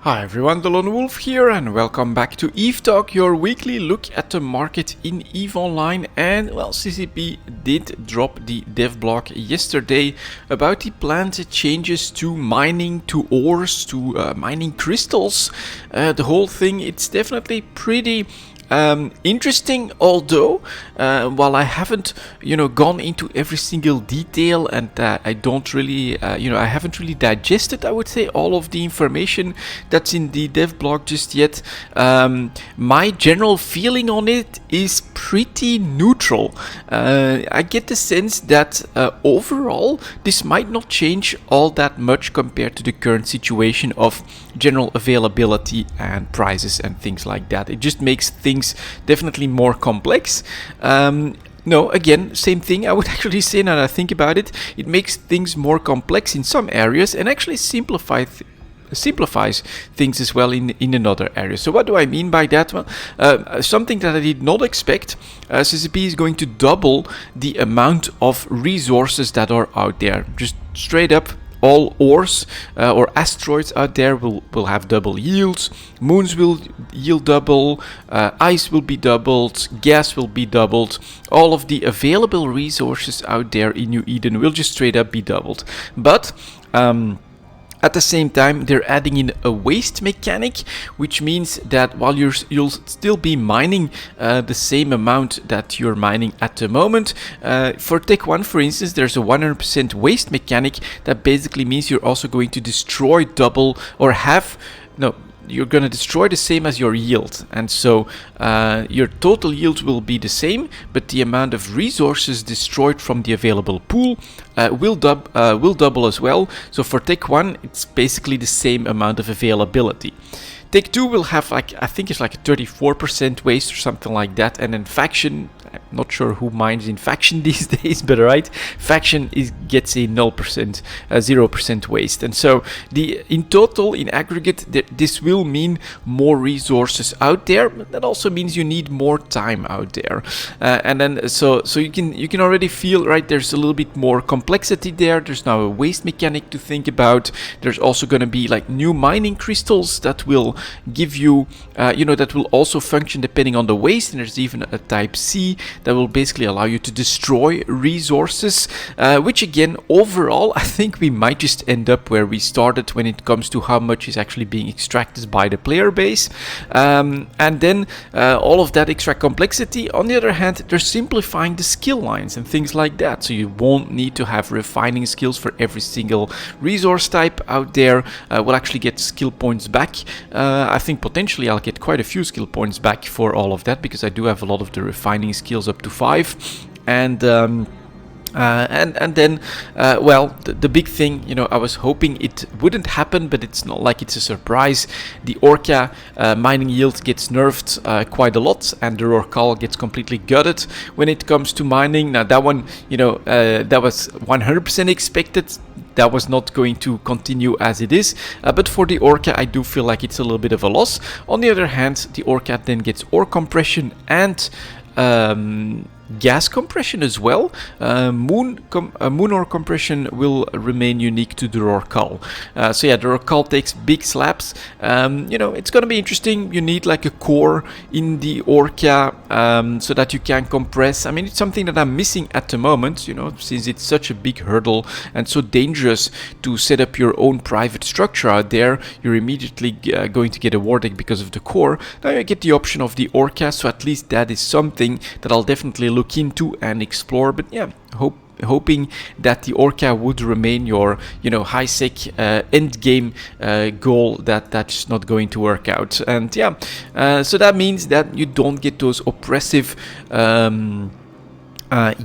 Hi everyone, delonewolf here and welcome back to EVE Talk, your weekly look at the market in EVE Online. And well, CCP did drop the dev blog yesterday about the planned changes to mining, to ores, to mining crystals. The whole thing, it's definitely pretty interesting, although while I haven't gone into every single detail and I don't really I haven't really digested, I would say, all of the information that's in the dev blog just yet. My general feeling on it is pretty neutral. I get the sense that overall this might not change all that much compared to the current situation of general availability and prices and things like that. It just makes things definitely more complex. No, again, same thing. I would actually say, now that I think about it, it makes things more complex in some areas and actually simplifies things as well in another area. So what do I mean by that? Well, something that I did not expect. CCP is going to double the amount of resources that are out there. Just straight up, all ores or asteroids out there will have double yields. Moons will yield double, ice will be doubled, gas will be doubled. All of the available resources out there in New Eden will just straight up be doubled. But at the same time, they're adding in a waste mechanic, which means that while you'll still be mining the same amount that you're mining at the moment, for Tech 1, for instance, there's a 100% waste mechanic that basically means you're also going to destroy double or you're going to destroy the same as your yield, and so your total yield will be the same, but the amount of resources destroyed from the available pool will double as well. So for Tech 1, it's basically the same amount of availability. Tech 2 will have, I think it's like a 34% waste or something like that, and then Faction, I'm not sure who mines in Faction these days, but alright, Faction gets a 0% waste. And so in total, in aggregate, this will mean more resources out there, but that also means you need more time out there. And then so you can already feel, right, there's a little bit more complexity there. There's now a waste mechanic to think about. There's also going to be like new mining crystals that will give you, that will also function depending on the waste, and there's even a type C that will basically allow you to destroy resources, which again, overall, I think we might just end up where we started when it comes to how much is actually being extracted by the player base. And then all of that extra complexity, on the other hand, they're simplifying the skill lines and things like that, so you won't need to have refining skills for every single resource type out there. We'll actually get skill points back. I think potentially I'll get quite a few skill points back for all of that, because I do have a lot of the refining skills up to 5, and then the big thing, I was hoping it wouldn't happen, but it's not like it's a surprise. The Orca mining yield gets nerfed quite a lot, and the Rorcal gets completely gutted when it comes to mining. Now that one, that was 100% expected. That was not going to continue as it is, but for the Orca, I do feel like it's a little bit of a loss. On the other hand, the Orca then gets ore compression and gas compression as well. Moon ore compression will remain unique to the Rorcal. So yeah, the Rorcal takes big slaps. It's gonna be interesting. You need like a core in the Orca so that you can compress. I mean, it's something that I'm missing at the moment, since it's such a big hurdle and so dangerous to set up your own private structure out there. You're immediately going to get a war deck because of the core. Now you get the option of the Orca, so at least that is something that I'll definitely look into and explore. But yeah, hoping that the Orca would remain your high sec end game goal. That's not going to work out. And yeah, so that means that you don't get those oppressive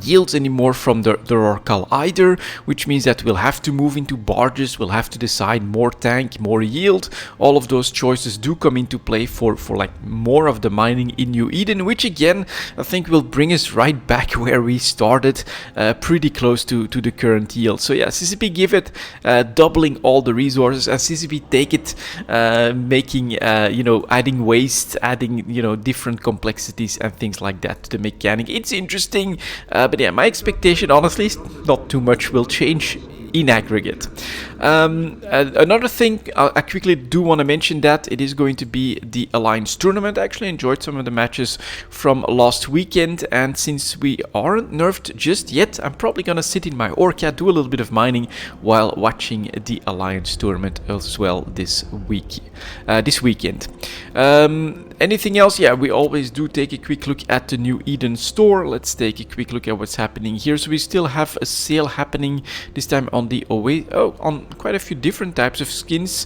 yields anymore from the Rorcal either, which means that we'll have to move into barges, we'll have to decide more tank, more yield. All of those choices do come into play for like more of the mining in New Eden, which again, I think will bring us right back where we started, pretty close to the current yield. So yeah, CCP give it doubling all the resources, and CCP take it making, adding waste, adding, different complexities and things like that to the mechanic. It's interesting. But yeah, my expectation, honestly, is not too much will change in aggregate. Another thing, I quickly do want to mention that it is going to be the Alliance tournament. I actually enjoyed some of the matches from last weekend, and since we aren't nerfed just yet, I'm probably gonna sit in my Orca, do a little bit of mining while watching the Alliance tournament as well this weekend. Anything else? Yeah, we always do take a quick look at the New Eden store. Let's take a quick look at what's happening here. So we still have a sale happening this time on the on quite a few different types of skins.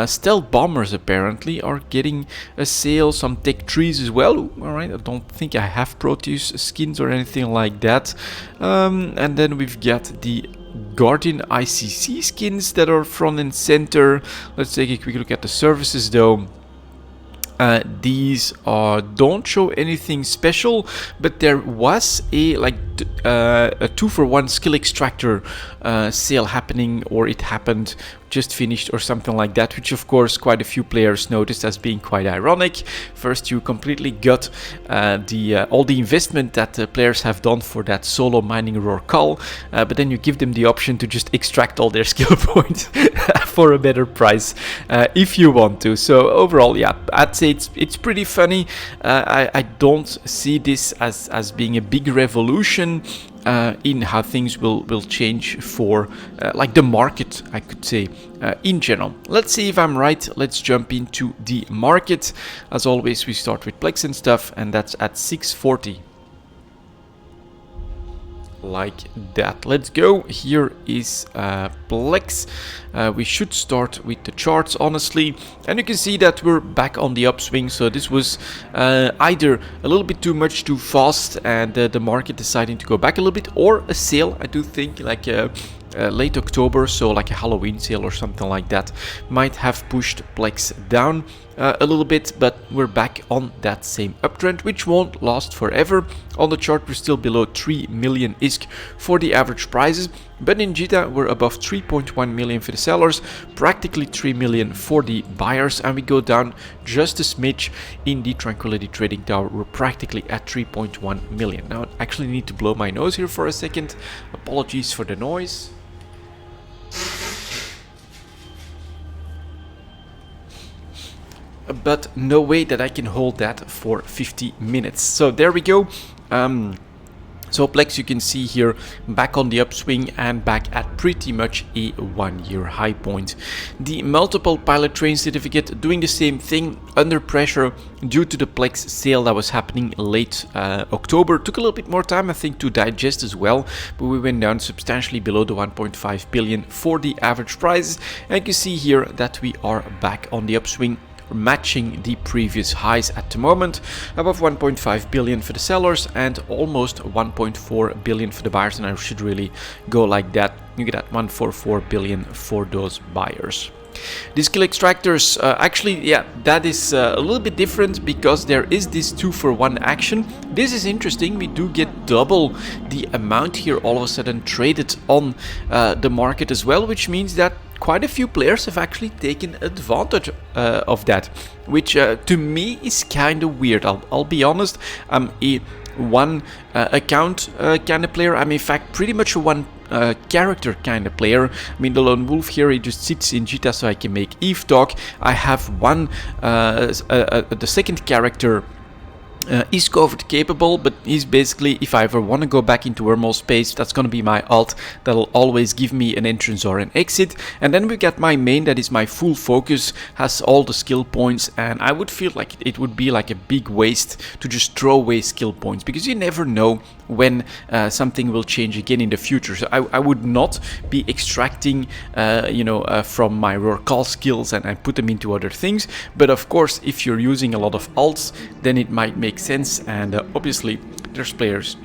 Stealth bombers apparently are getting a sale. Some tech trees as well. All right, I don't think I have Proteus skins or anything like that. And then we've got the Guardian ICC skins that are front and center. Let's take a quick look at the services though. These don't show anything special, but there was a 2-for-1 skill extractor sale happening, or it happened, just finished or something like that, which of course quite a few players noticed as being quite ironic. First you completely got all the investment that the players have done for that solo mining roar call, but then you give them the option to just extract all their skill points for a better price if you want to. So overall, yeah, I'd say it's pretty funny. I don't see this as being a big revolution in how things will change for like the market, I could say, in general. Let's see if I'm right. Let's jump into the market. As always, we start with plex and stuff, and that's at 640. Like that. Let's go. Here is plex. We should start with the charts, honestly, and you can see that we're back on the upswing. So this was either a little bit too much too fast and the market deciding to go back a little bit, or a sale. I do think like late October, so like a Halloween sale or something like that, might have pushed plex down a little bit, but we're back on that same uptrend, which won't last forever. On the chart, we're still below 3 million ISK for the average prices, but in Jita, we're above 3.1 million for the sellers, practically 3 million for the buyers, and we go down just a smidge in the Tranquility Trading Tower. We're practically at 3.1 million. Now, I actually need to blow my nose here for a second. Apologies for the noise. But no way that I can hold that for 50 minutes. So there we go. So plex, you can see here, back on the upswing and back at pretty much a 1-year high point. The multiple pilot train certificate doing the same thing, under pressure due to the plex sale that was happening late October. Took a little bit more time, I think, to digest as well, but we went down substantially below the 1.5 billion for the average prices. And you can see here that we are back on the upswing, matching the previous highs at the moment, above 1.5 billion for the sellers and almost 1.4 billion for the buyers, and I should really go like that. You get at 1.44 billion for those buyers. The skill extractors, actually, yeah, that is a little bit different because there is this 2-for-1 action. This is interesting. We do get double the amount here all of a sudden traded on the market as well, which means that quite a few players have actually taken advantage of that, which to me is kind of weird. I'll be honest. I'm a one account kind of player. I'm in fact pretty much a one character kind of player. I mean, the lone wolf here, he just sits in Jita so I can make Eve talk. I have one the second character is covered capable, but he's basically, if I ever want to go back into wormhole space, that's going to be my alt. That'll always give me an entrance or an exit. And then we got my main, that is my full focus, has all the skill points, and I would feel like it would be like a big waste to just throw away skill points, because you never know when something will change again in the future. So I would not be extracting from my roar call skills and I put them into other things. But of course, if you're using a lot of alts, then it might make sense, and obviously there's players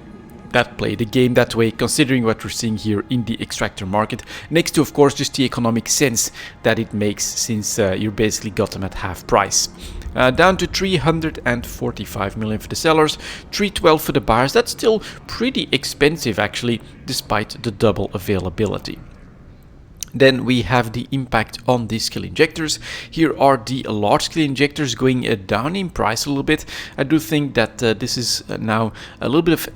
that play the game that way, considering what we're seeing here in the extractor market, next to of course just the economic sense that it makes, since you basically got them at half price. Down to 345 million for the sellers, 312 for the buyers. That's still pretty expensive actually, despite the double availability. Then we have the impact on the scale injectors. Here are the large scale injectors going down in price a little bit. I do think that this is now a little bit of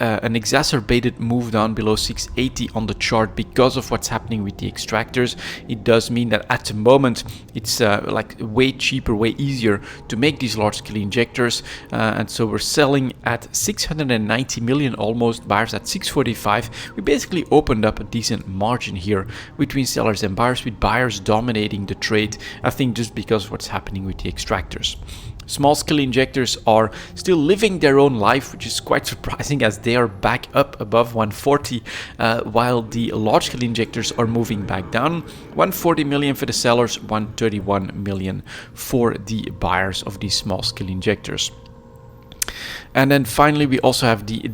an exacerbated move down below 680 on the chart because of what's happening with the extractors. It does mean that at the moment it's like way cheaper, way easier to make these large scale injectors, and so we're selling at 690 million almost, buyers at 645. We basically opened up a decent margin here between sellers and buyers, with buyers dominating the trade, I think just because of what's happening with the extractors. Small scale injectors are still living their own life, which is quite surprising as they are back up above 140, while the large scale injectors are moving back down. 140 million for the sellers, 131 million for the buyers of these small scale injectors. And then finally we also have the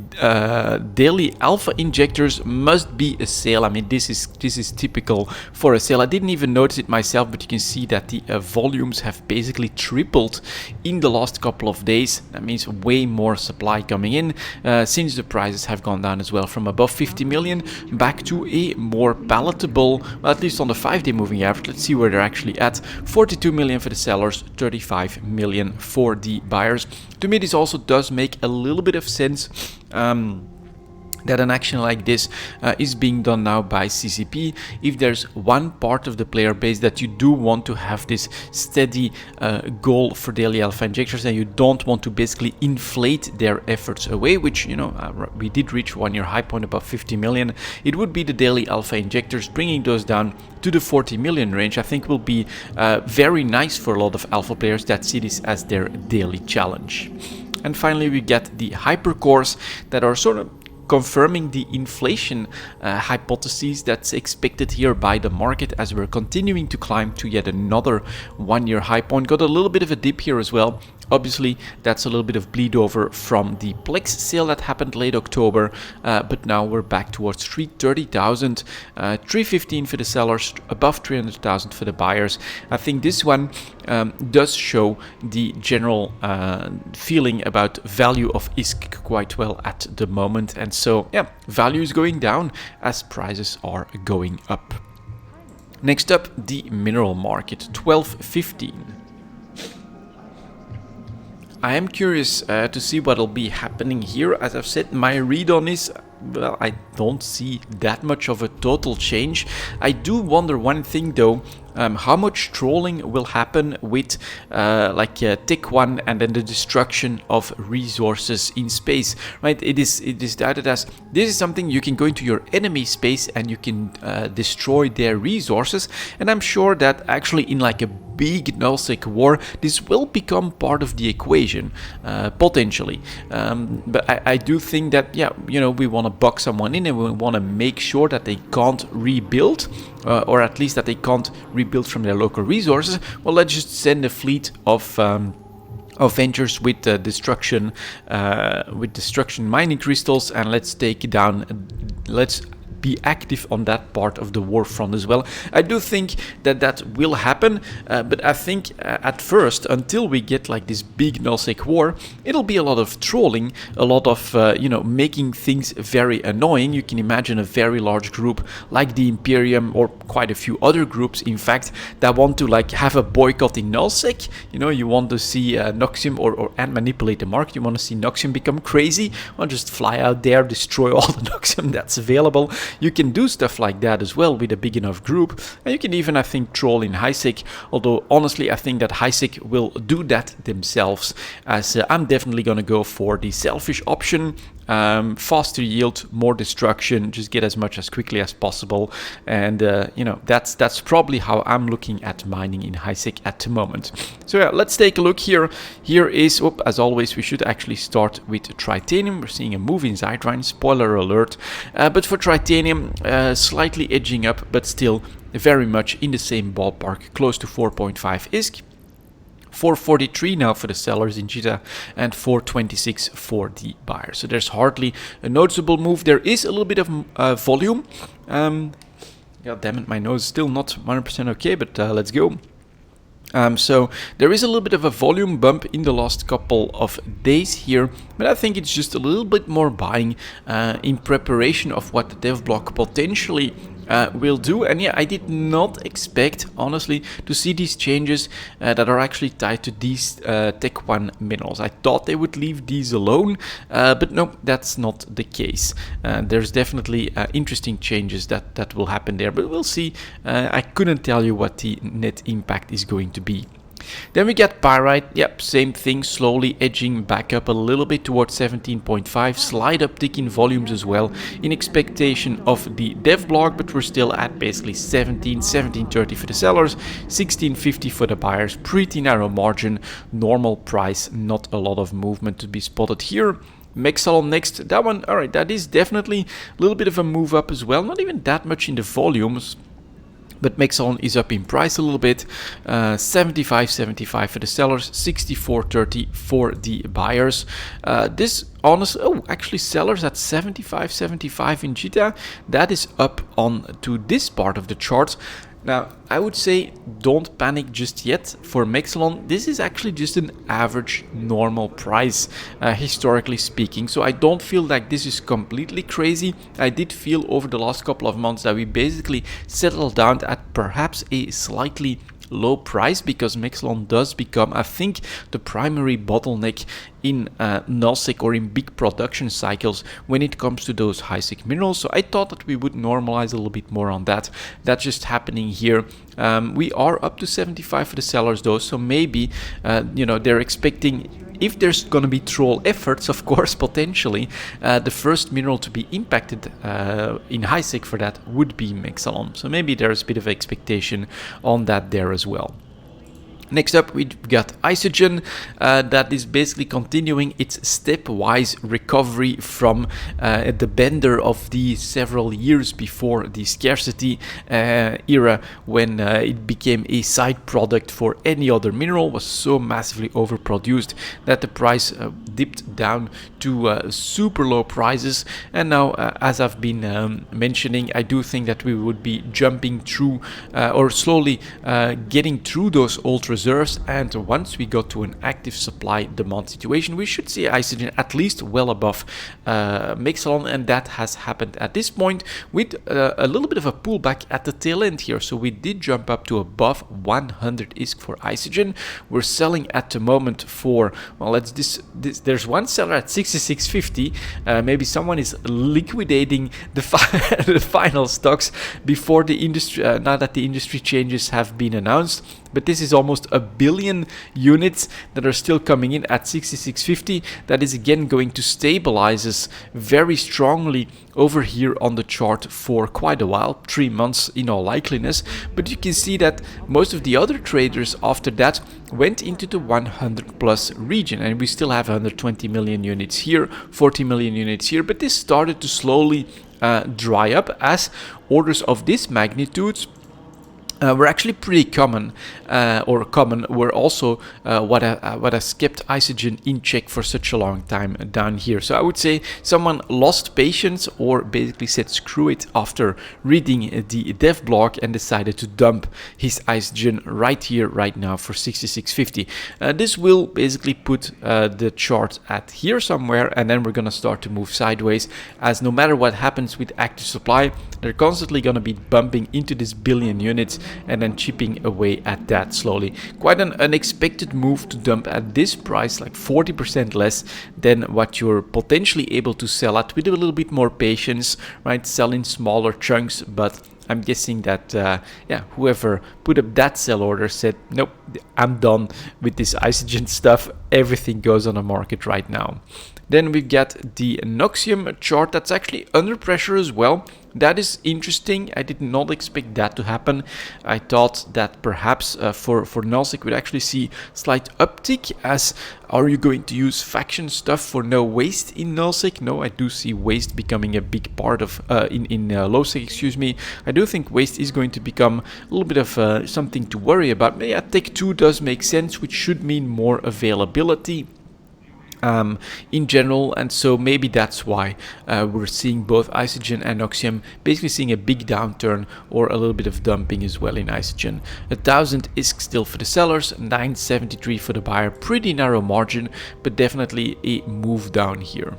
daily alpha injectors. Must be a sale. I mean, this is typical for a sale. I didn't even notice it myself, but you can see that the volumes have basically tripled in the last couple of days. That means way more supply coming in since the prices have gone down as well, from above 50 million back to a more palatable, well, at least on the 5-day moving average. Let's see where they're actually at. 42 million for the sellers, 35 million for the buyers. To me, this also does make a little bit of sense. That an action like this is being done now by CCP. If there's one part of the player base that you do want to have this steady goal for daily alpha injectors, and you don't want to basically inflate their efforts away, which, you know, we did reach 1-year high point above 50 million, it would be the daily alpha injectors. Bringing those down to the 40 million range, I think, will be very nice for a lot of alpha players that see this as their daily challenge. And finally we get the hypercores that are sort of confirming the inflation hypotheses that's expected here by the market, as we're continuing to climb to yet another 1-year high point. Got a little bit of a dip here as well. Obviously, that's a little bit of bleed over from the plex sale that happened late October, but now we're back towards 330,000, 315 for the sellers, above 300,000 for the buyers. I think this one does show the general feeling about value of ISK quite well at the moment, and so yeah, value is going down as prices are going up. Next up, the mineral market, 1215. I am curious to see what will be happening here. As I've said, my read on is, well, I don't see that much of a total change. I do wonder one thing though, how much trolling will happen with Tick 1 and then the destruction of resources in space, right? It is doubted as this is something you can go into your enemy space and you can destroy their resources, and I'm sure that actually in like a big nullsec war this will become part of the equation potentially, but I do think that, yeah, you know, we want to box someone in and we want to make sure that they can't rebuild, or at least that they can't rebuild from their local resources. Well, let's just send a fleet of ventures with destruction mining crystals, and let's take down, let's be active on that part of the war front as well. I do think that that will happen, but I think at first, until we get like this big nullsec war, it'll be a lot of trolling, a lot of making things very annoying. You can imagine a very large group like the Imperium, or quite a few other groups in fact, that want to like have a boycott in nullsec. You know, you want to see Noxium and manipulate the market. You want to see Noxium become crazy, or just fly out there, destroy all the Noxium that's available. You can do stuff like that as well with a big enough group, and you can even, I think, troll in HiSec, although honestly I think that HiSec will do that themselves, as I'm definitely gonna go for the selfish option. Faster yield, more destruction, just get as much as quickly as possible, and that's probably how I'm looking at mining in HiSec at the moment. So yeah, let's take a look here. Here is, as always, we should actually start with Tritanium. We're seeing a move in Sidewind, spoiler alert, but for Tritanium, slightly edging up, but still very much in the same ballpark, close to 4.5 ISK. 443 now for the sellers in Jita, and 426 for the buyers. So there's hardly a noticeable move. There is a little bit of volume. God damn it, my nose is still not 100% okay, but let's go. So there is a little bit of a volume bump in the last couple of days here, but I think it's just a little bit more buying in preparation of what the dev block potentially will do. And yeah, I did not expect, honestly, to see these changes that are actually tied to these Tech 1 minerals. I thought they would leave these alone, but no, that's not the case. There's definitely interesting changes that will happen there, but we'll see. I couldn't tell you what the net impact is going to be. Then we get pyrite. Yep, same thing, slowly edging back up a little bit towards 17.5, slight uptick in volumes as well in expectation of the dev block, but we're still at basically 17.30 for the sellers, 16.50 for the buyers. Pretty narrow margin, normal price, not a lot of movement to be spotted here. Mexalon next, that one, alright, that is definitely a little bit of a move up as well, not even that much in the volumes. But Mexalon is up in price a little bit, 75.75 for the sellers, 64.30 for the buyers. Actually sellers at 75.75 in Jita, that is up on to this part of the chart. Now, I would say don't panic just yet for Mexalon. This is actually just an average normal price, historically speaking. So I don't feel like this is completely crazy. I did feel over the last couple of months that we basically settled down at perhaps a slightly low price, because Mexalon does become, I think, the primary bottleneck in nullsec or in big production cycles when it comes to those high-sec minerals. So I thought that we would normalize a little bit more on that. That's just happening here. We are up to 75 for the sellers though, so maybe they're expecting, if there's going to be troll efforts, of course, potentially, the first mineral to be impacted in high-sec for that would be Mexalon. So maybe there's a bit of expectation on that there as well. Next up, we've got Isogen, that is basically continuing its stepwise recovery from the bender of the several years before the scarcity era, when it became a side product for any other mineral, was so massively overproduced that the price dipped down to super low prices. And now, as I've been mentioning, I do think that we would be jumping through or slowly getting through those old reserves, and once we got to an active supply demand situation, we should see Isogen at least well above Mexalon, and that has happened at this point with a little bit of a pullback at the tail end here. So we did jump up to above 100 ISK for Isogen. We're selling at the moment for, well, there's one seller at 66.50. Maybe someone is liquidating the final stocks before the industry, now that the industry changes have been announced. But this is almost 1 billion units that are still coming in at 66.50. That is again going to stabilize us very strongly over here on the chart for quite a while, 3 months in all likeliness. But you can see that most of the other traders after that went into the 100 plus region, and we still have 120 million units here, 40 million units here, but this started to slowly dry up as orders of this magnitude were actually pretty common, were also what has kept Isogen in check for such a long time down here. So I would say someone lost patience, or basically said screw it after reading the dev blog and decided to dump his Isogen right here, right now for 66.50. This will basically put the chart at here somewhere, and then we're gonna start to move sideways, as no matter what happens with active supply, they're constantly gonna be bumping into this billion units and then chipping away at that slowly. Quite an unexpected move to dump at this price, like 40% less than what you're potentially able to sell at with a little bit more patience, right? Sell in smaller chunks, but I'm guessing that whoever put up that sell order said, nope, I'm done with this Isogen stuff. Everything goes on the market right now. Then we've got the Noxium chart that's actually under pressure as well. That is interesting. I did not expect that to happen. I thought that perhaps for nullsec we'd actually see slight uptick, as are you going to use faction stuff for no waste in nullsec? No, I do see waste becoming a big part of in lowsec, excuse me. I do think waste is going to become a little bit of something to worry about. But yeah, Tech 2 does make sense, which should mean more availability in general, and so maybe that's why we're seeing both Isogen and Noxium basically seeing a big downturn or a little bit of dumping as well in Isogen. 1000 ISK still for the sellers, 973 for the buyer. Pretty narrow margin, but definitely a move down here.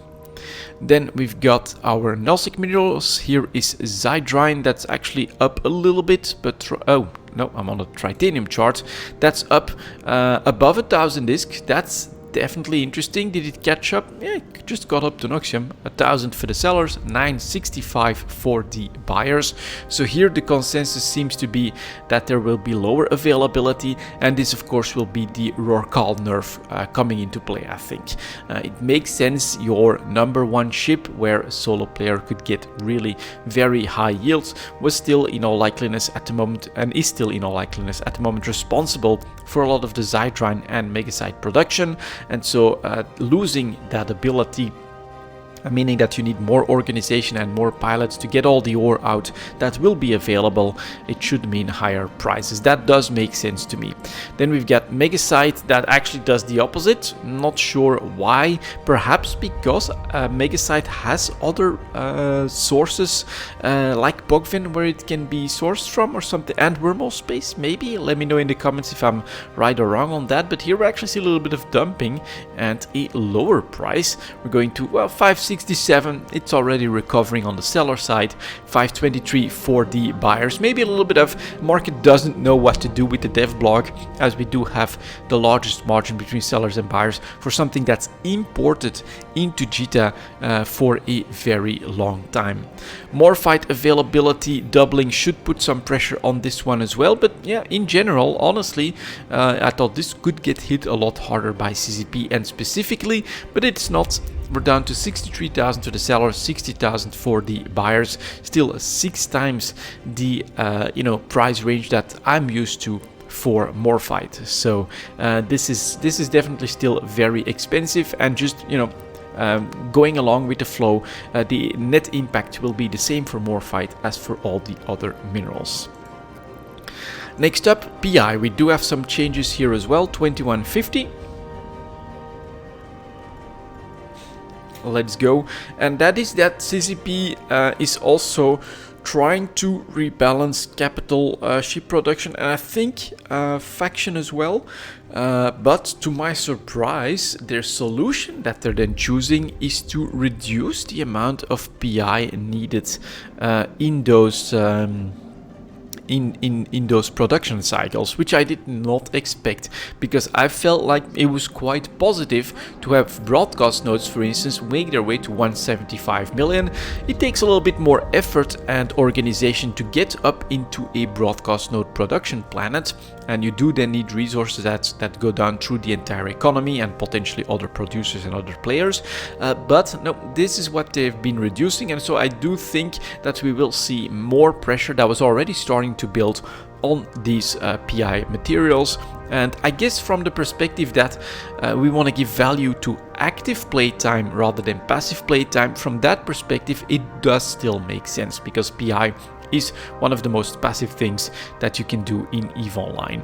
Then we've got our Nosik minerals. Here is Zydrine, that's actually up a little bit, but oh no, I'm on the titanium chart. That's up above 1,000 disc. That's definitely interesting. Did it catch up? Yeah, it just got up to Noxium. 1,000 for the sellers, 965 for the buyers. So here the consensus seems to be that there will be lower availability, and this of course will be the Rorcal nerf coming into play, I think. It makes sense. Your number one ship where a solo player could get really very high yields was still in all likeliness at the moment, and is still in all likeliness at the moment, responsible for a lot of the Zydrine and Megasite production. And so losing that ability, meaning that you need more organization and more pilots to get all the ore out that will be available, it should mean higher prices. That does make sense to me. Then we've got Megasite that actually does the opposite. Not sure why. Perhaps because Megasite has other sources like Bogvin where it can be sourced from or something, and wormhole space maybe. Let me know in the comments if I'm right or wrong on that. But here we actually see a little bit of dumping and a lower price. We're going to, well, 567, it's already recovering on the seller side, 523 for the buyers. Maybe a little bit of market doesn't know what to do with the dev blog, as we do have the largest margin between sellers and buyers for something that's imported into Jita for a very long time. Morphite availability doubling should put some pressure on this one as well, but yeah, in general, honestly, I thought this could get hit a lot harder by CCP and specifically, but it's not. We're down to 63,000 to the sellers, 60,000 for the buyers. Still 6 times the price range that I'm used to for Morphite. So this is definitely still very expensive, and just going along with the flow, the net impact will be the same for Morphite as for all the other minerals. Next up, PI. We do have some changes here as well. 2150. Let's go. And that is that CCP is also trying to rebalance capital ship production, and I think faction as well. But to my surprise, their solution that they're then choosing is to reduce the amount of PI needed in those in those production cycles, which I did not expect, because I felt like it was quite positive to have broadcast nodes, for instance, make their way to 175 million. It takes a little bit more effort and organization to get up into a broadcast node production planet, and you do then need resources that go down through the entire economy and potentially other producers and other players. But no, this is what they've been reducing, and so I do think that we will see more pressure that was already starting to build on these PI materials. And I guess from the perspective that we want to give value to active playtime rather than passive playtime, from that perspective it does still make sense, because PI is one of the most passive things that you can do in EVE Online.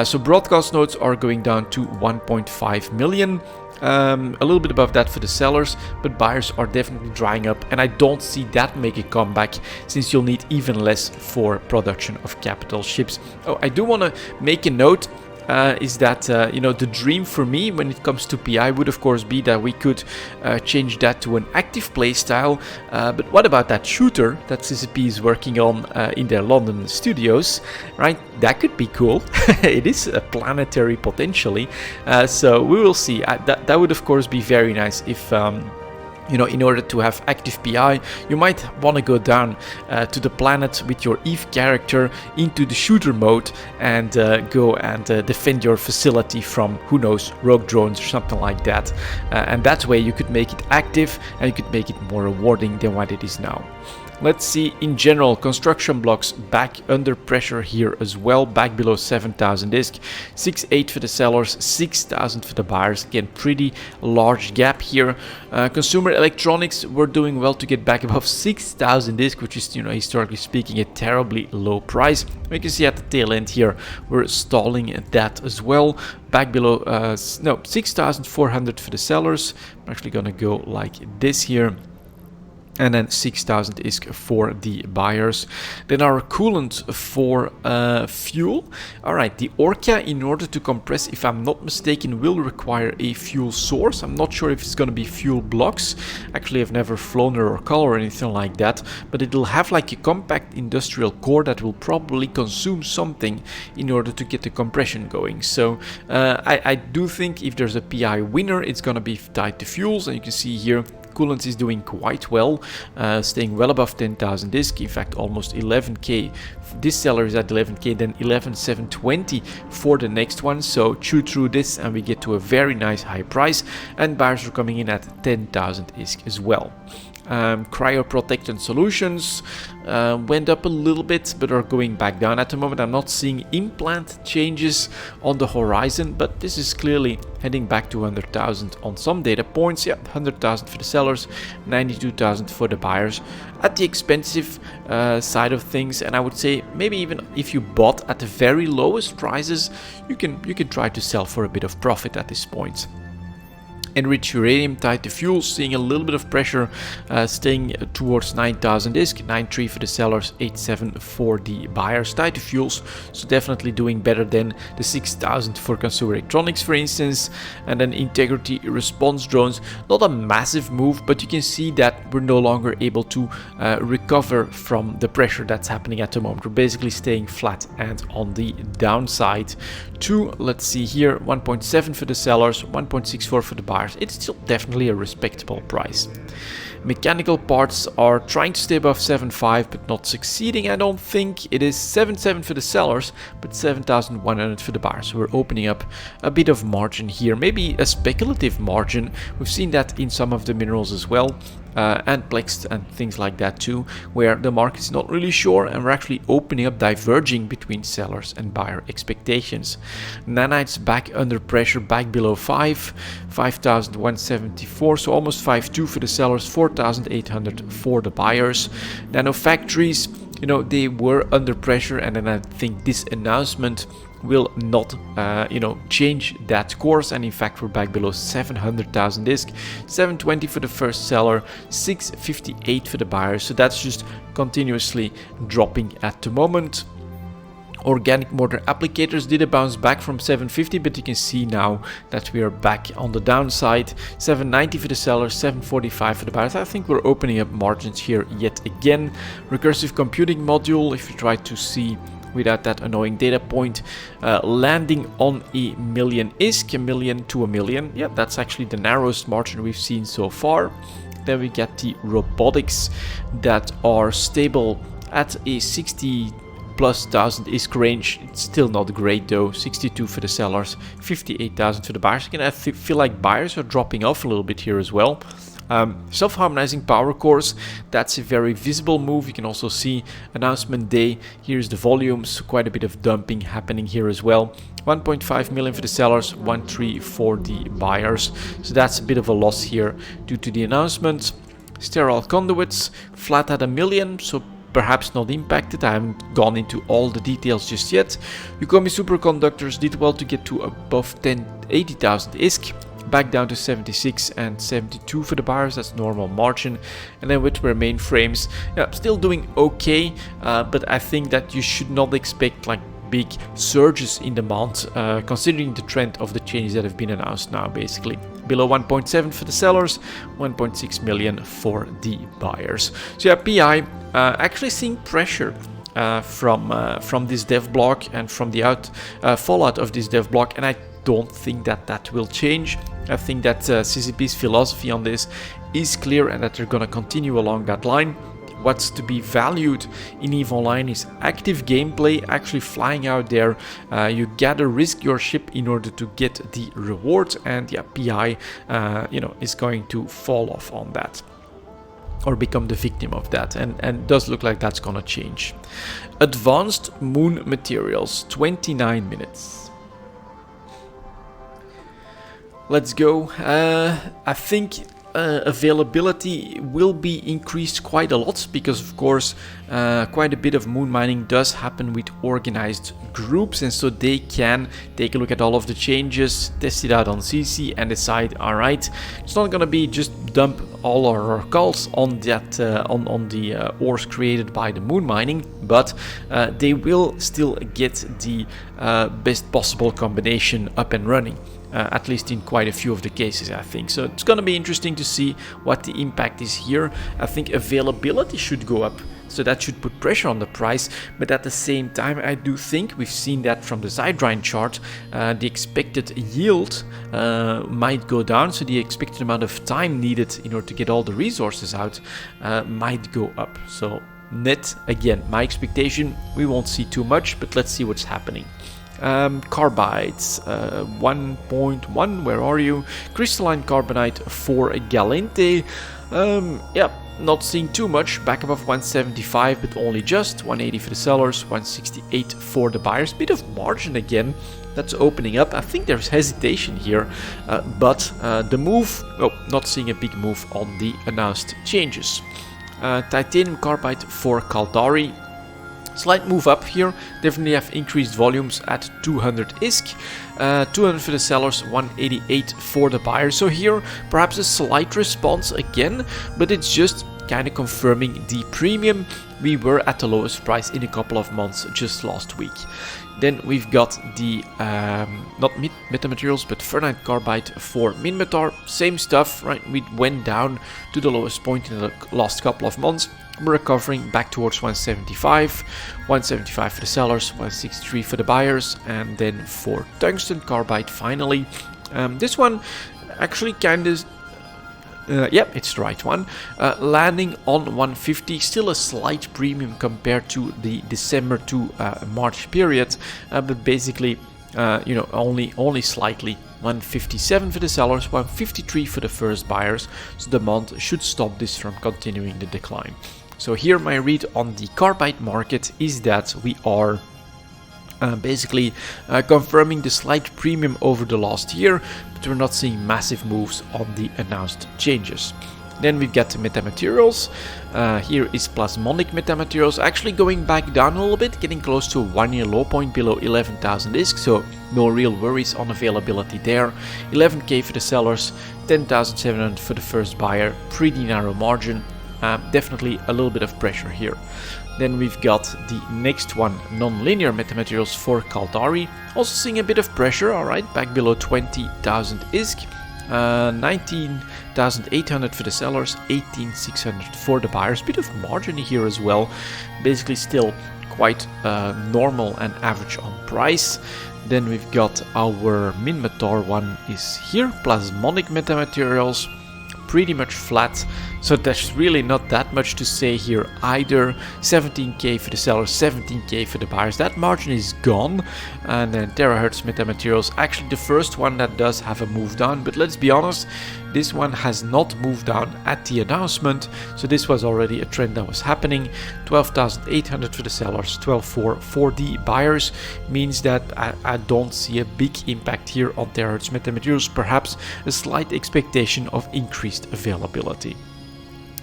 So broadcast nodes are going down to 1.5 million. A little bit above that for the sellers, but buyers are definitely drying up, and I don't see that make a comeback, since you'll need even less for production of capital ships. Oh, I do want to make a note. Is that the dream for me when it comes to PI would of course be that we could change that to an active playstyle, but what about that shooter that CCP is working on in their London studios, right? That could be cool. It is a planetary potentially, so we will see. That would of course be very nice if in order to have active PI, you might want to go down to the planet with your EVE character into the shooter mode and go and defend your facility from, who knows, rogue drones or something like that. And that way you could make it active and you could make it more rewarding than what it is now. Let's see, in general, construction blocks back under pressure here as well, back below 7,000 disc, 6.8 for the sellers, 6,000 for the buyers. Again, pretty large gap here. Consumer electronics were doing well to get back above 6,000 disc, which is, historically speaking, a terribly low price. We can see at the tail end here, we're stalling at that as well. Back below, 6,400 for the sellers. I'm actually gonna go like this here. and then 6,000 ISK for the buyers. Then our coolant for fuel. All right, the Orca, in order to compress, if I'm not mistaken, will require a fuel source. I'm not sure if it's going to be fuel blocks. Actually, I've never flown her or color or anything like that, but it'll have like a compact industrial core that will probably consume something in order to get the compression going. So I do think if there's a PI winner, it's going to be tied to fuels, and you can see here coolant is doing quite well, staying well above 10,000 ISK, in fact almost 11k. This seller is at 11k, then 11,720 for the next one, so chew through this and we get to a very nice high price, and buyers are coming in at 10,000 ISK as well. Cryoprotectant solutions went up a little bit but are going back down at the moment. I'm not seeing implant changes on the horizon, but this is clearly heading back to 100,000 on some data points. Yeah, 100,000 for the sellers, 92,000 for the buyers, at the expensive side of things. And I would say maybe even if you bought at the very lowest prices, you can try to sell for a bit of profit at this point. Enriched uranium tied to fuel, seeing a little bit of pressure, staying towards 9,000 ISK, 9.3 for the sellers, 8.7 for the buyers. Tied to fuels, so definitely doing better than the 6,000 for consumer electronics, for instance. And then integrity response drones, not a massive move, but you can see that we're no longer able to recover from the pressure that's happening at the moment. We're basically staying flat and on the downside. Let's see here, 1.7 for the sellers, 1.64 for the buyers. It's still definitely a respectable price. Mechanical parts are trying to stay above 7.5 but not succeeding. I don't think it is 7.7 for the sellers but 7,100 for the buyers. So we're opening up a bit of margin here, maybe a speculative margin. We've seen that in some of the minerals as well. And plex and things like that too, where the market's not really sure and we're actually opening up, diverging between sellers and buyer expectations. Nanites back under pressure, back below 5,174, so almost 5.2 for the sellers, 4,800 for the buyers. Nano factories, you know, they were under pressure, and then I think this announcement will not change that course, and in fact we're back below 700,000 ISK, 720 for the first seller, 658 for the buyers. So that's just continuously dropping at the moment. Organic mortar applicators did a bounce back from 750, but you can see now that we are back on the downside. 790 for the sellers, 745 for the buyers. I think we're opening up margins here yet again. Recursive computing module, if you try to see without that annoying data point, landing on a million ISK, a million to a million. Yeah, that's actually the narrowest margin we've seen so far. Then we get the robotics that are stable at a 60 plus thousand ISK range. It's still not great though. 62 for the sellers, 58,000 for the buyers. Again, I feel like buyers are dropping off a little bit here as well. Self-harmonizing power cores, that's a very visible move. You can also see announcement day. Here's the volumes, quite a bit of dumping happening here as well. 1.5 million for the sellers, 1.3 for the buyers. So that's a bit of a loss here due to the announcement. Sterile conduits, flat at a million, so perhaps not impacted. I haven't gone into all the details just yet. Yukomi superconductors did well to get to above 80,000 ISK. Back down to 76 and 72 for the buyers, that's normal margin. And then with remain frames, yeah, still doing okay, but I think that you should not expect like big surges in demand, considering the trend of the changes that have been announced now, basically. Below 1.7 for the sellers, 1.6 million for the buyers. So yeah, PI actually seeing pressure from this dev block and from the fallout of this dev block, and I don't think that will change. I think that CCP's philosophy on this is clear and that they're going to continue along that line. What's to be valued in EVE Online is active gameplay, actually flying out there. You gotta risk your ship in order to get the rewards, and yeah, PI is going to fall off on that or become the victim of that, and does look like that's gonna change. Advanced moon materials, 29 minutes. Let's go. I think availability will be increased quite a lot because, of course, quite a bit of moon mining does happen with organized groups, and so they can take a look at all of the changes, test it out on CC, and decide, all right, it's not going to be just dump all our calls on that on the ores created by the moon mining, but they will still get the best possible combination up and running. At least in quite a few of the cases, I think. So it's going to be interesting to see what the impact is here. I think availability should go up, so that should put pressure on the price. But at the same time, I do think we've seen that from the sideline chart, the expected yield might go down. So the expected amount of time needed in order to get all the resources out might go up. So net, again, my expectation, we won't see too much, but let's see what's happening. Carbides 1.1, where are you? Crystalline carbonite for Galente. Yeah, not seeing too much, back above 175, but only just 180 for the sellers, 168 for the buyers. Bit of margin again, that's opening up. I think there's hesitation here, but the move, oh, not seeing a big move on the announced changes. Titanium carbide for Caldari. Slight move up here, definitely have increased volumes at 200 ISK, 200 for the sellers, 188 for the buyers. So here perhaps a slight response again, but it's just kind of confirming the premium. We were at the lowest price in a couple of months just last week. Then we've got the, not metamaterials, but ferrite carbide for Minmatar. Same stuff, right? We went down to the lowest point in the last couple of months. We're recovering back towards 175, 175 for the sellers, 163 for the buyers, and then for tungsten carbide finally. This one actually kind of, yep, it's the right one, landing on 150, still a slight premium compared to the December to March period, but basically, you know, only slightly. 157 for the sellers, 153 for the first buyers, so demand should stop this from continuing the decline. So here my read on the carbide market is that we are basically confirming the slight premium over the last year, but we're not seeing massive moves on the announced changes. Then we've got the metamaterials. Here is plasmonic metamaterials actually going back down a little bit, getting close to a 1-year low point below 11,000 ISK, so no real worries on availability there. 11k for the sellers, 10,700 for the first buyer, pretty narrow margin. Definitely a little bit of pressure here. Then we've got the next one, non-linear metamaterials for Caldari, also seeing a bit of pressure, alright, back below 20,000 ISK, 19,800 for the sellers, 18,600 for the buyers, bit of margin here as well, basically still quite normal and average on price. Then we've got our Minmatar one is here, plasmonic metamaterials, pretty much flat, so there's really not that much to say here either. 17k for the sellers, 17k for the buyers, that margin is gone. And then terahertz metamaterials, actually the first one that does have a move down, but let's be honest, this one has not moved down at the announcement, so this was already a trend that was happening. 12,800 for the sellers, 12,400 for the buyers, means that I don't see a big impact here on terahertz metamaterials, perhaps a slight expectation of increased availability.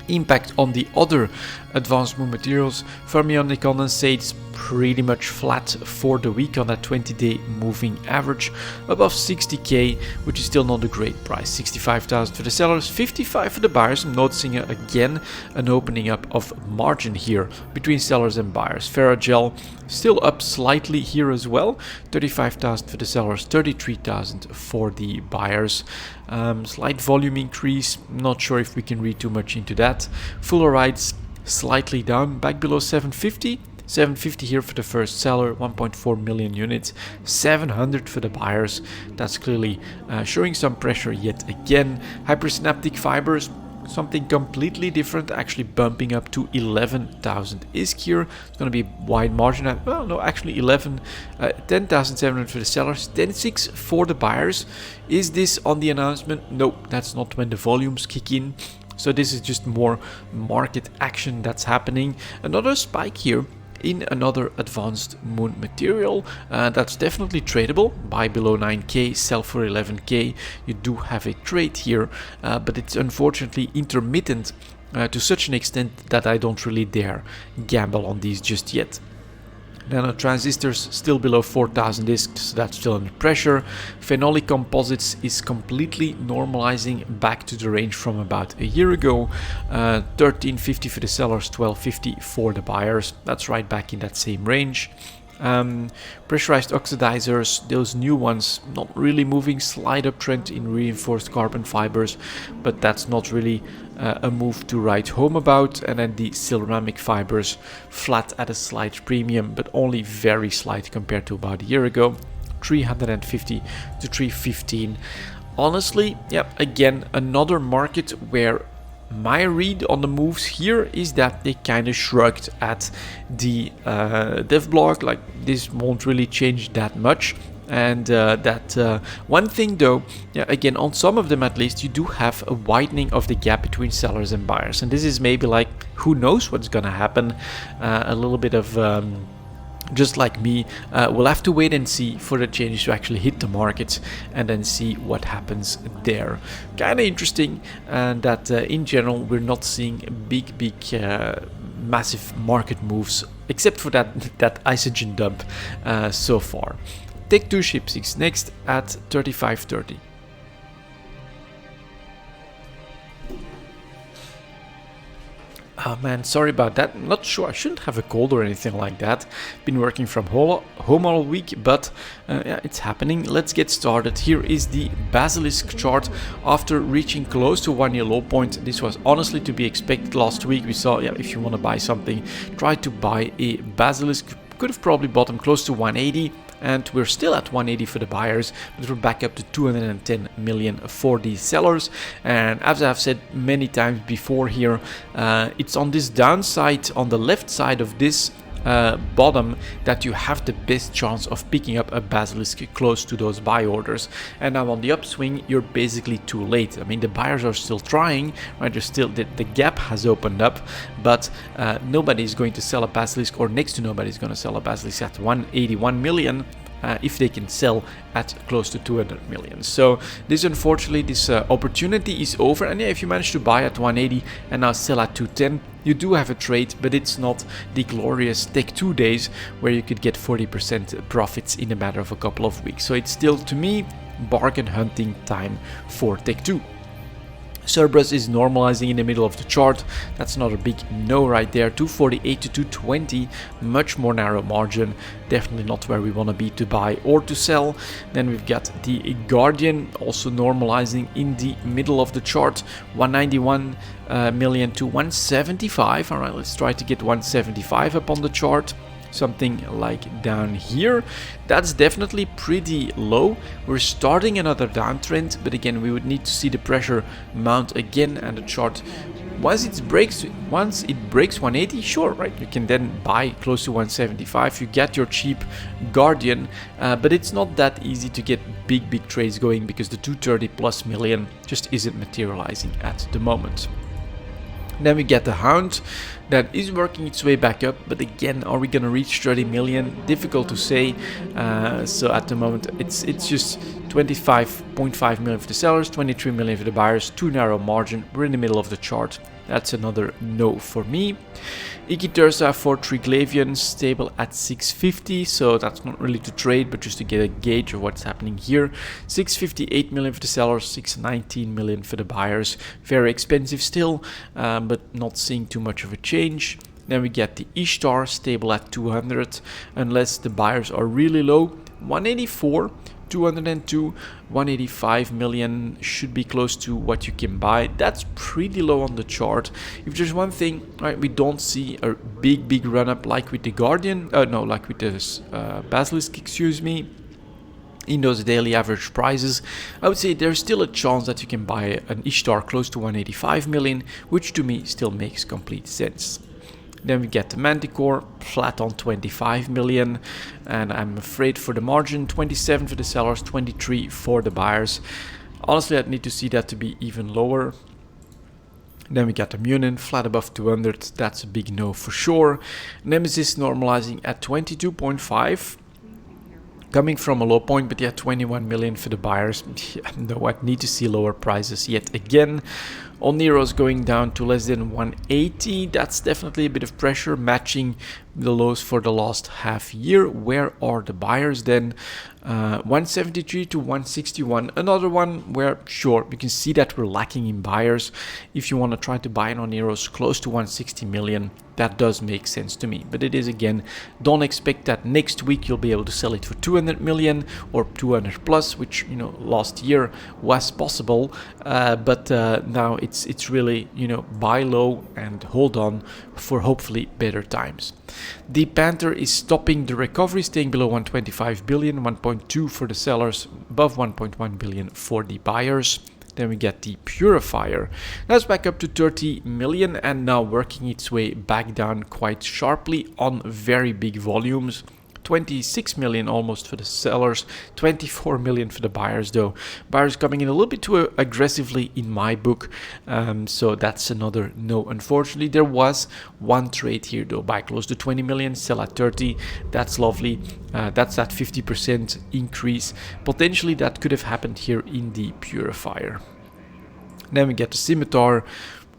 Impact on the other advanced moon materials, fermionic condensates pretty much flat for the week on that 20-day moving average, above 60k, which is still not a great price. 65,000 for the sellers, 55 for the buyers. I'm noticing again an opening up of margin here between sellers and buyers. Ferrogel still up slightly here as well, 35,000 for the sellers, 33,000 for the buyers. Slight volume increase, not sure if we can read too much into that. Fluorides slightly down, back below 750. 750 here for the first seller, 1.4 million units, 700 for the buyers. That's clearly showing some pressure yet again. Hypersynaptic fibers, something completely different, actually bumping up to 11,000 ISK here. It's going to be wide margin at, well, no, actually 10,700 for the sellers, 10,600 for the buyers. Is this on the announcement? No, that's not when the volumes kick in. So this is just more market action that's happening. Another spike here in another advanced moon material. That's definitely tradable. Buy below 9k, sell for 11k. You do have a trade here, but it's unfortunately intermittent to such an extent that I don't really dare gamble on these just yet. Nano transistors still below 4000 disks, so that's still under pressure. Phenolic composites is completely normalizing back to the range from about a year ago. 1350 for the sellers, 1250 for the buyers. That's right back in that same range. Pressurized oxidizers, those new ones, not really moving, slight uptrend in reinforced carbon fibers, but that's not really a move to write home about. And then the ceramic fibers flat at a slight premium, but only very slight compared to about a year ago. 350 to 315. Honestly, yeah, again, another market where my read on the moves here is that they kind of shrugged at the dev block, like this won't really change that much. And one thing though, yeah, again, on some of them at least, you do have a widening of the gap between sellers and buyers. And this is maybe like, who knows what's gonna happen, a little bit of just like me, we'll have to wait and see for the changes to actually hit the markets and then see what happens there. Kind of interesting, and that in general we're not seeing big massive market moves except for that isogen dump so far. Take two SHIB6 next at 35.30. Oh man, sorry about that. I'm not sure, I shouldn't have a cold or anything like that. Been working from home all week, but yeah, it's happening. Let's get started. Here is the Basilisk chart after reaching close to 1 year low point. This was honestly to be expected last week. We saw, yeah, if you want to buy something, try to buy a Basilisk. Could have probably bought them close to 180. And we're still at 180 for the buyers, but we're back up to 210 million for the sellers. And as I've said many times before here, it's on this downside, on the left side of this bottom, that you have the best chance of picking up a Basilisk close to those buy orders. And now on the upswing, you're basically too late. I mean, the buyers are still trying, right? There's still the gap has opened up, but nobody's going to sell a Basilisk, or next to nobody's going to sell a Basilisk at 181 million. If they can sell at close to 200 million. So this, unfortunately, this opportunity is over. And yeah, if you manage to buy at 180 and now sell at 210, you do have a trade, but it's not the glorious Tech 2 days where you could get 40% profits in a matter of a couple of weeks. So it's still, to me, bargain hunting time for Tech 2. Cerberus is normalizing in the middle of the chart. That's not a big no right there. 248 to 220, much more narrow margin. Definitely not where we want to be to buy or to sell. Then we've got the Guardian also normalizing in the middle of the chart. 191 million to 175. All right, let's try to get 175 up on the chart. Something like down here. That's definitely pretty low. We're starting another downtrend, but again, we would need to see the pressure mount again, and the chart, once it breaks 180, sure, right, you can then buy close to 175. You get your cheap Guardian, but it's not that easy to get big trades going because the 230 plus million just isn't materializing at the moment. Then we get the Hound that is working its way back up, but again, are we gonna reach 30 million? Difficult to say. So at the moment, it's just 25.5 million for the sellers, 23 million for the buyers. Too narrow margin. We're in the middle of the chart. That's another no for me. Ichthyosa for Triglavian, stable at 650, so that's not really to trade, but just to get a gauge of what's happening here. 658 million for the sellers, 619 million for the buyers. Very expensive still, but not seeing too much of a change. Then we get the Ishtar, stable at 200, unless the buyers are really low. 184. 202, 185 million should be close to what you can buy. That's pretty low on the chart. If there's one thing, right, we don't see a big run up like with the Guardian, like with the Basilisk, excuse me, in those daily average prices. I would say there's still a chance that you can buy an Ishtar close to 185 million, which to me still makes complete sense. Then we get the Manticore, flat on 25 million, and I'm afraid for the margin, 27 for the sellers, 23 for the buyers. Honestly, I'd need to see that to be even lower. Then we got the Munin flat above 200, that's a big no for sure. Nemesis normalizing at 22.5. Coming from a low point, but yeah, 21 million for the buyers. Yeah, no, I need to see lower prices yet again. On Nero's going down to less than 180. That's definitely a bit of pressure, matching the lows for the last half year. Where are the buyers then? 173 to 161. Another one where, sure, you can see that we're lacking in buyers. If you want to try to buy it on Nero's close to 160 million, that does make sense to me. But it is, again, don't expect that next week you'll be able to sell it for 200 million or 200 plus, which, you know, last year was possible. But now it's really, you know, buy low and hold on for hopefully better times. The Panther is stopping the recovery, staying below 125 billion, 1.2 for the sellers, above 1.1 billion for the buyers. Then we get the Purifier. That's back up to 30 million and now working its way back down quite sharply on very big volumes. 26 million almost for the sellers, 24 million for the buyers though. Buyers coming in a little bit too aggressively in my book, so that's another no. Unfortunately, there was one trade here though, buy close to 20 million, sell at 30. That's lovely. That's that 50% increase. Potentially that could have happened here in the Purifier. Then we get the Scimitar,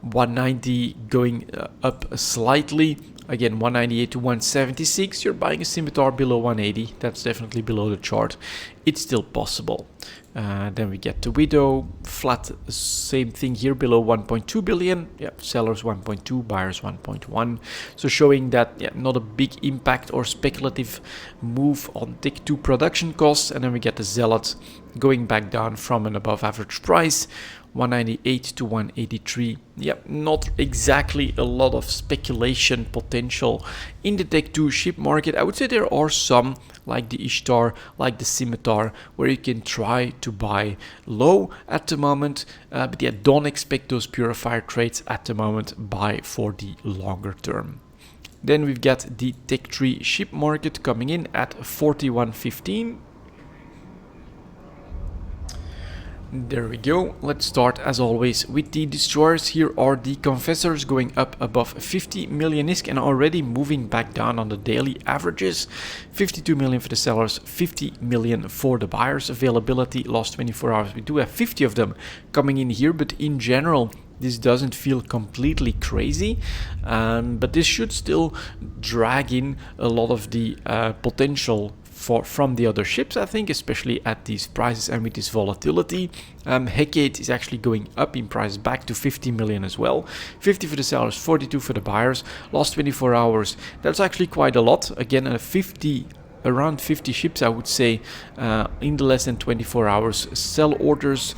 190 going up slightly. Again, 198 to 176. You're buying a Scimitar below 180. That's definitely below the chart. It's still possible. Then we get the Widow, flat, same thing here, below 1.2 billion. Yeah, sellers 1.2, buyers 1.1. So showing that, yeah, not a big impact or speculative move on Tick 2 production costs. And then we get the Zealot going back down from an above average price. 198 to 183. Yep, not exactly a lot of speculation potential in the Tech 2 ship market. I would say there are some, like the Ishtar, like the Scimitar, where you can try to buy low at the moment. But yeah, don't expect those Purifier trades at the moment. Buy for the longer term. Then we've got the Tech 3 ship market coming in at 41.15. There we go. Let's start as always with the destroyers. Here are the Confessors going up above 50 million ISK and already moving back down on the daily averages. 52 million for the sellers, 50 million for the buyers. Availability last 24 hours. We do have 50 of them coming in here, but in general this doesn't feel completely crazy, but this should still drag in a lot of the potential from the other ships, I think, especially at these prices and with this volatility. Hecate is actually going up in price back to 50 million as well. 50 for the sellers, 42 for the buyers. Last 24 hours, that's actually quite a lot. Again, around 50 ships, I would say, in the less than 24 hours. Sell orders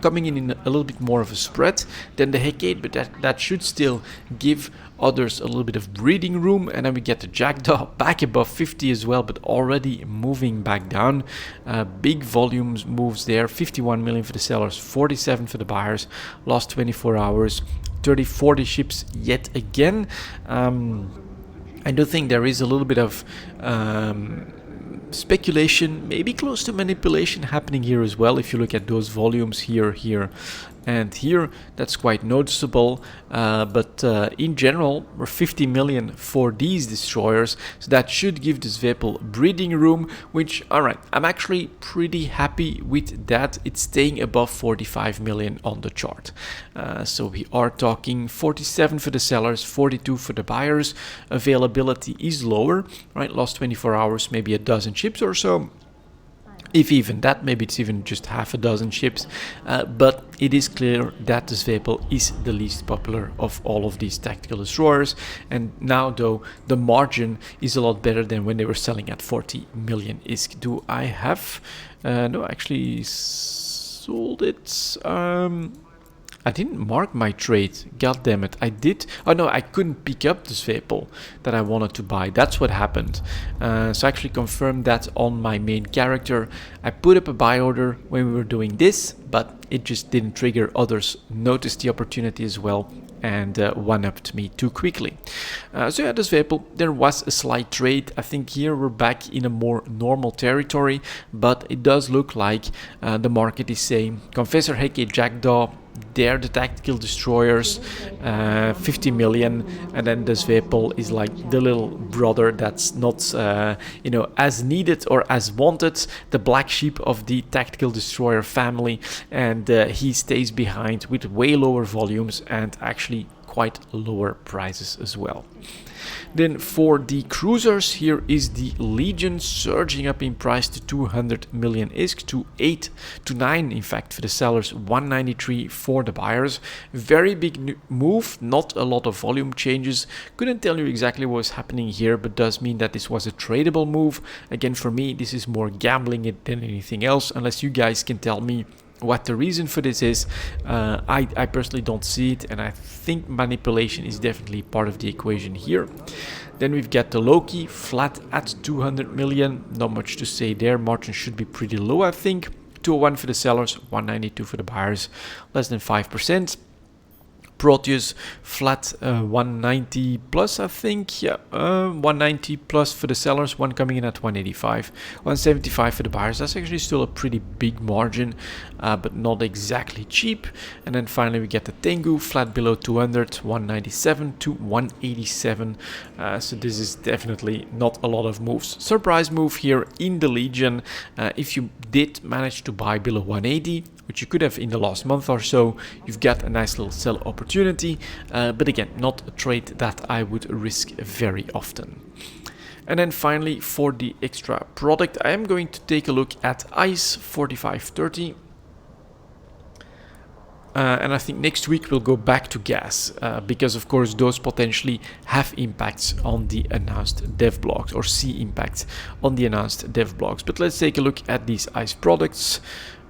coming in a little bit more of a spread than the Hecate, but that should still give others a little bit of breathing room. And then we get the Jackdaw back above 50 as well, but already moving back down. Big volumes moves there. 51 million for the sellers, 47 for the buyers. Last 24 hours, 30-40 ships yet again. I do think there is a little bit of speculation, maybe close to manipulation happening here as well. If you look at those volumes here, and here, that's quite noticeable. But in general, we're 50 million for these destroyers, so that should give this vehicle breathing room, which, alright, I'm actually pretty happy with that. It's staying above 45 million on the chart. So we are talking 47 for the sellers, 42 for the buyers. Availability is lower, right? Last 24 hours, maybe a dozen ships or so. If even that, maybe it's even just half a dozen ships, but it is clear that this vehicle is the least popular of all of these tactical destroyers. And now though, the margin is a lot better than when they were selling at 40 million ISK. Do I have, no, actually sold it. I didn't mark my trade. God damn it. I did. Oh no, I couldn't pick up this vehicle that I wanted to buy. That's what happened. So I actually confirmed that on my main character. I put up a buy order when we were doing this, but it just didn't trigger. Others noticed the opportunity as well and one-upped me too quickly. So yeah, this vehicle, there was a slight trade. I think here we're back in a more normal territory, but it does look like the market is saying Confessor, Hecate, Jackdaw, They're the tactical destroyers, 50 million, and then the Zwepel is like the little brother that's not, you know, as needed or as wanted, the black sheep of the tactical destroyer family, and he stays behind with way lower volumes and actually quite lower prices as well. Then for the cruisers, here is the Legion surging up in price to 200 million ISK, to 8 to 9 in fact for the sellers, 193 for the buyers. Very big move, not a lot of volume changes. Couldn't tell you exactly what was happening here, but does mean that this was a tradable move. Again, for me, this is more gambling it than anything else, unless you guys can tell me what the reason for this is. I personally don't see it, and I think manipulation is definitely part of the equation here. Then we've got the Loki flat at 200 million. Not much to say there. Margin should be pretty low, I think. 201 for the sellers, 192 for the buyers, less than 5%. Proteus flat, 190 plus, I think. Yeah, 190 plus for the sellers, one coming in at 185, 175 for the buyers. That's actually still a pretty big margin, but not exactly cheap. And then finally we get the Tengu flat below 200, 197 to 187. So this is definitely not a lot of moves. Surprise move here in the Legion. If you did manage to buy below 180, which you could have in the last month or so, you've got a nice little sell opportunity, but again, not a trade that I would risk very often. And then finally, for the extra product, I am going to take a look at ICE 4530. And I think next week we'll go back to gas, because of course those potentially have impacts on the announced dev blogs, or see impacts on the announced dev blogs. But let's take a look at these ICE products.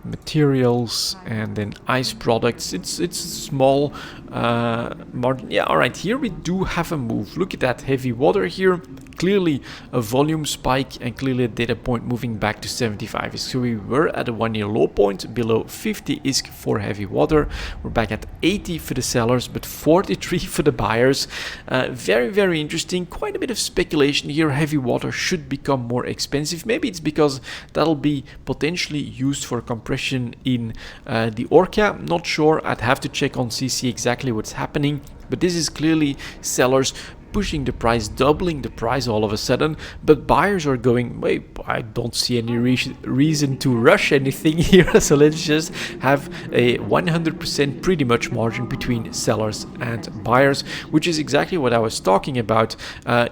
Materials and then ICE products. It's small margin. Yeah, all right, here we do have a move. Look at that heavy water here. Clearly a volume spike and clearly a data point moving back to 75. So we were at a 1 year low point below 50 ISK for heavy water. We're back at 80 for the sellers, but 43 for the buyers. Very, very interesting. Quite a bit of speculation here. Heavy water should become more expensive. Maybe it's because that'll be potentially used for compression in the Orca. Not sure. I'd have to check on CC exactly what's happening. But this is clearly sellers pushing the price, doubling the price all of a sudden, but buyers are going, wait, I don't see any reason to rush anything here, so let's just have a 100% pretty much margin between sellers and buyers, which is exactly what I was talking about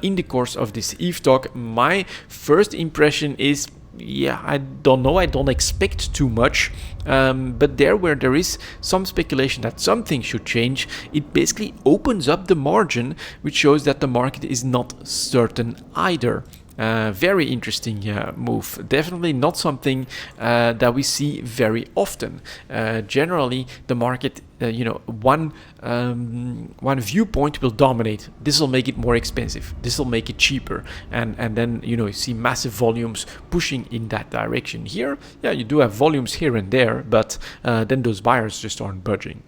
in the course of this EVE talk. My first impression is, yeah, I don't know, I don't expect too much, but where there is some speculation that something should change, it basically opens up the margin, which shows that the market is not certain either. Very interesting move. Definitely not something that we see very often. Generally, the market, one viewpoint will dominate. This will make it more expensive. This will make it cheaper, and then you see massive volumes pushing in that direction. Here, yeah, you do have volumes here and there, but then those buyers just aren't budging.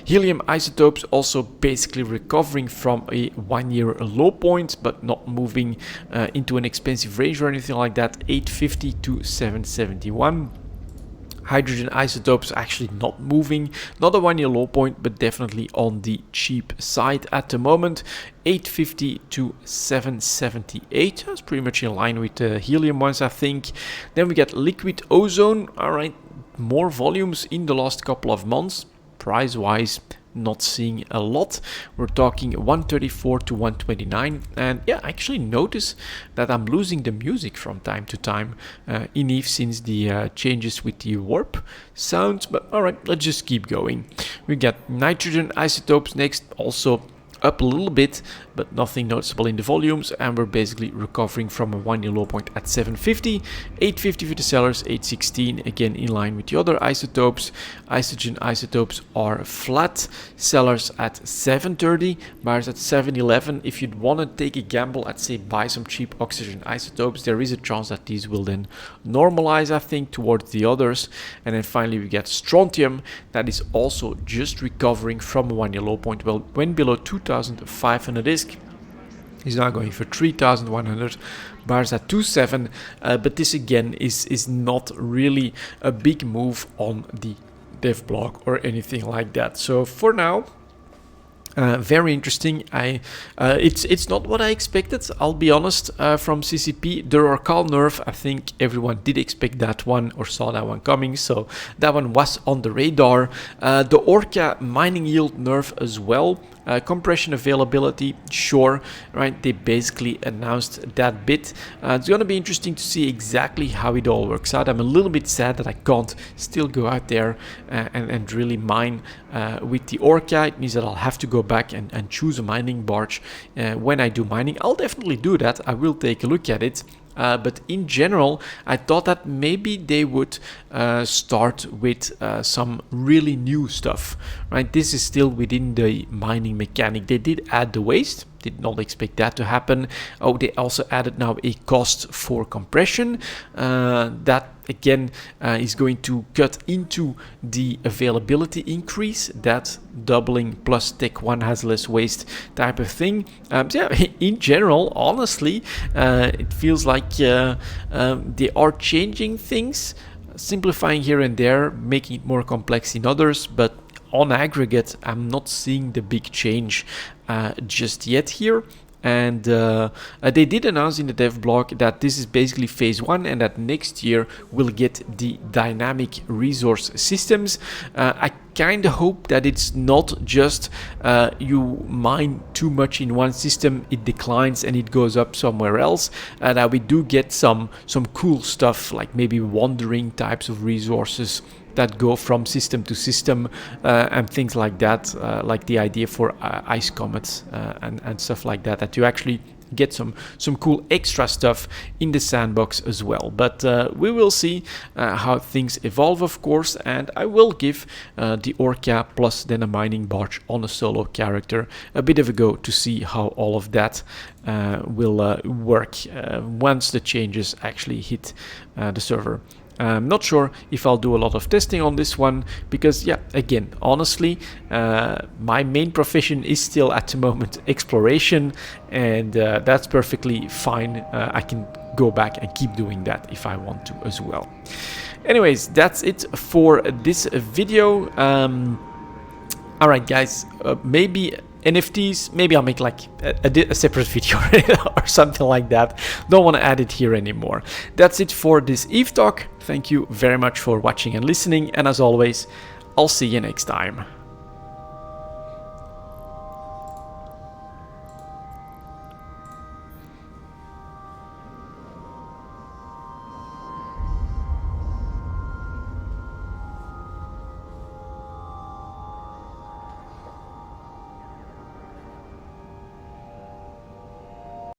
Helium isotopes also basically recovering from a 1 year low point, but not moving into an expensive range or anything like that. 850 to 771. Hydrogen isotopes actually not moving, not a 1 year low point, but definitely on the cheap side at the moment. 850 to 778. That's pretty much in line with the helium ones, I think. Then we get liquid ozone. All right, more volumes in the last couple of months. Price wise, not seeing a lot. We're talking 134 to 129, and yeah, I actually notice that I'm losing the music from time to time in EVE since the changes with the warp sounds, but all right, let's just keep going. We got nitrogen isotopes next, also up a little bit, but nothing noticeable in the volumes, and we're basically recovering from a 1 year low point at 750. 850 for the sellers, 816, again in line with the other isotopes. Oxygen isotopes are flat, sellers at 730, buyers at 711. If you'd want to take a gamble, I'd say buy some cheap oxygen isotopes. There is a chance that these will then normalize, I think, towards the others. And then finally we get strontium, that is also just recovering from a 1 year low point. Well, when below 2,500 ISK, he's now going for 3,100, buyers at 2.7, but this again is not really a big move on the dev block or anything like that. So for now, very interesting. It's not what I expected, I'll be honest, from CCP. The Rorcal nerf, I think everyone did expect that one or saw that one coming, so that one was on the radar. The Orca mining yield nerf as well. Compression availability, sure, right? They basically announced that bit. It's going to be interesting to see exactly how it all works out. I'm a little bit sad that I can't still go out there and really mine with the Orca. It means that I'll have to go back and choose a mining barge when I do mining. I'll definitely do that. I will take a look at it. But in general, I thought that maybe they would start with some really new stuff, right? This is still within the mining mechanic. They did add the waste. Did not expect that to happen. Oh, they also added now a cost for compression. That again is going to cut into the availability increase, that doubling plus tech 1 has less waste type of thing. So yeah, in general, honestly, it feels like they are changing things, simplifying here and there, making it more complex in others, but on aggregate, I'm not seeing the big change just yet here. And they did announce in the dev blog that this is basically phase 1 and that next year we'll get the dynamic resource systems. I kind of hope that it's not just you mine too much in one system, it declines and it goes up somewhere else. That we do get some cool stuff, like maybe wandering types of resources that go from system to system and things like that, like the idea for ice comets and stuff like that, that you actually get some cool extra stuff in the sandbox as well. But we will see how things evolve, of course, and I will give the Orca plus then a mining barge on a solo character a bit of a go to see how all of that will work once the changes actually hit the server. I'm not sure if I'll do a lot of testing on this one because, yeah, again, honestly, my main profession is still at the moment exploration, and that's perfectly fine. I can go back and keep doing that if I want to as well. Anyways, that's it for this video. Alright guys, maybe NFTs, maybe I'll make like a separate video or something like that. Don't want to add it here anymore. That's it for this Eve Talk. Thank you very much for watching and listening, and as always, I'll see you next time.